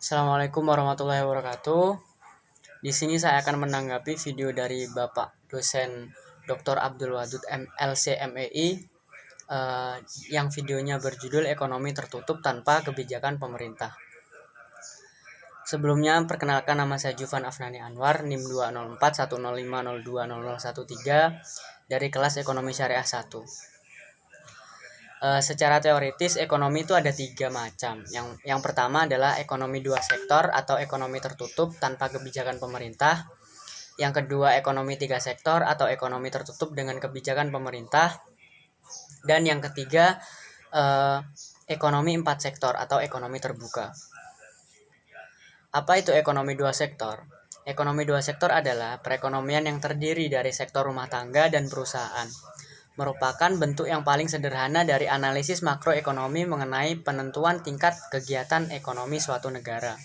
Assalamualaikum warahmatullahi wabarakatuh. Di sini saya akan menanggapi video dari Bapak dosen Dr. Abdul Wadud LCMEI yang videonya berjudul Ekonomi Tertutup Tanpa Kebijakan Pemerintah. Sebelumnya, perkenalkan, nama saya Jufan Afnani Anwar, NIM 2041050200013 dari kelas Ekonomi Syariah 1. Secara teoritis ekonomi itu ada 3 macam. Yang pertama adalah ekonomi 2 sektor atau ekonomi tertutup tanpa kebijakan pemerintah. Yang kedua ekonomi 3 sektor atau ekonomi tertutup dengan kebijakan pemerintah. Dan yang ketiga ekonomi 4 sektor atau ekonomi terbuka. Apa itu ekonomi 2 sektor? Ekonomi 2 sektor adalah perekonomian yang terdiri dari sektor rumah tangga dan perusahaan. Merupakan bentuk yang paling sederhana dari analisis makroekonomi mengenai penentuan tingkat kegiatan ekonomi suatu negara.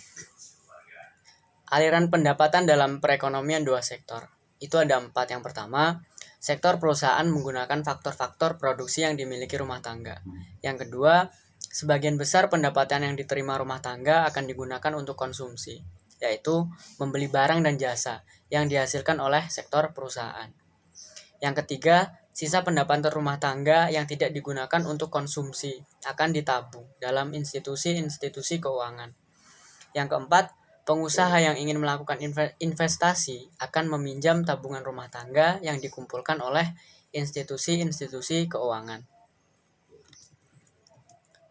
Aliran pendapatan dalam perekonomian 2 sektor. Itu ada 4. Yang pertama, sektor perusahaan menggunakan faktor-faktor produksi yang dimiliki rumah tangga. Yang kedua, sebagian besar pendapatan yang diterima rumah tangga akan digunakan untuk konsumsi, yaitu membeli barang dan jasa yang dihasilkan oleh sektor perusahaan. Yang ketiga, sisa pendapatan rumah tangga yang tidak digunakan untuk konsumsi akan ditabung dalam institusi-institusi keuangan. Yang keempat, pengusaha yang ingin melakukan investasi akan meminjam tabungan rumah tangga yang dikumpulkan oleh institusi-institusi keuangan.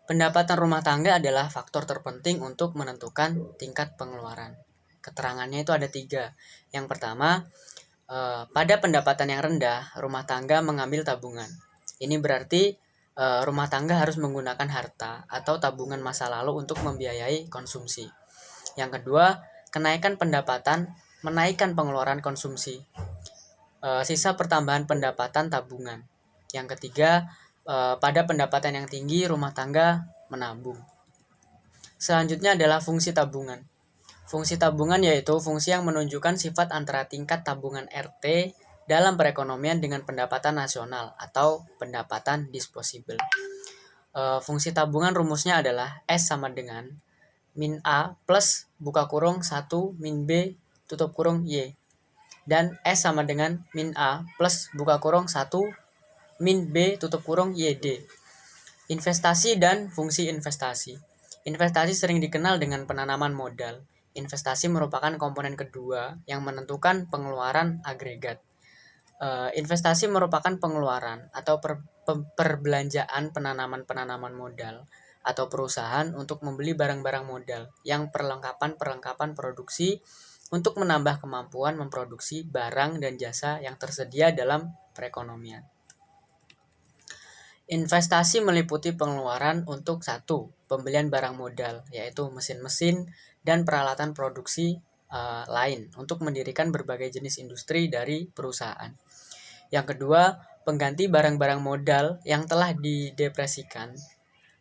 Pendapatan rumah tangga adalah faktor terpenting untuk menentukan tingkat pengeluaran. Keterangannya itu ada 3. Yang pertama, pada pendapatan yang rendah, rumah tangga mengambil tabungan. Ini berarti rumah tangga harus menggunakan harta atau tabungan masa lalu untuk membiayai konsumsi. Yang kedua, kenaikan pendapatan menaikkan pengeluaran konsumsi. Sisa pertambahan pendapatan tabungan. Yang ketiga, pada pendapatan yang tinggi, rumah tangga menabung. Selanjutnya adalah fungsi tabungan. Fungsi tabungan yaitu fungsi yang menunjukkan sifat antara tingkat tabungan RT dalam perekonomian dengan pendapatan nasional atau pendapatan disposable. Fungsi tabungan rumusnya adalah S sama dengan min A plus buka kurung 1 min B tutup kurung Y. Dan S sama dengan min A plus buka kurung 1 min B tutup kurung YD. Investasi dan fungsi investasi. Investasi sering dikenal dengan penanaman modal. Investasi merupakan komponen kedua yang menentukan pengeluaran agregat. Investasi merupakan pengeluaran atau perbelanjaan penanaman modal atau perusahaan untuk membeli barang-barang modal yang perlengkapan produksi untuk menambah kemampuan memproduksi barang dan jasa yang tersedia dalam perekonomian. Investasi meliputi pengeluaran untuk 1. Pembelian barang modal, yaitu mesin-mesin dan peralatan produksi lain untuk mendirikan berbagai jenis industri dari perusahaan. Yang kedua, pengganti barang-barang modal yang telah didepresikan.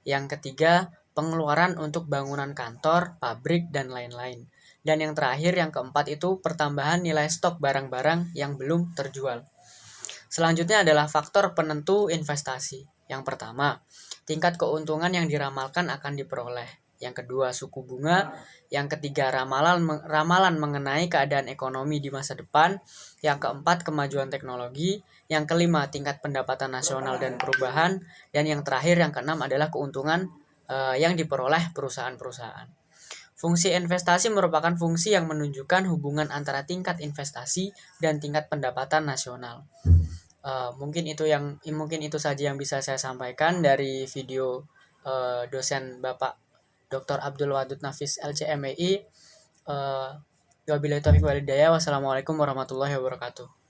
Yang ketiga, pengeluaran untuk bangunan kantor, pabrik, dan lain-lain. Dan yang terakhir, yang keempat itu pertambahan nilai stok barang-barang yang belum terjual. Selanjutnya adalah faktor penentu investasi. Yang pertama, tingkat keuntungan yang diramalkan akan diperoleh. Yang kedua, suku bunga. Yang ketiga, ramalan mengenai keadaan ekonomi di masa depan. Yang keempat, kemajuan teknologi. Yang kelima, tingkat pendapatan nasional dan perubahan. Dan yang terakhir, yang keenam adalah keuntungan yang diperoleh perusahaan-perusahaan. Fungsi investasi merupakan fungsi yang menunjukkan hubungan antara tingkat investasi dan tingkat pendapatan nasional. Mungkin itu saja yang bisa saya sampaikan dari video dosen Bapak Dr. Abdul Wadud Nafis LCMEI. Wabillahi taufiq wal hidayah. Wassalamualaikum warahmatullahi wabarakatuh.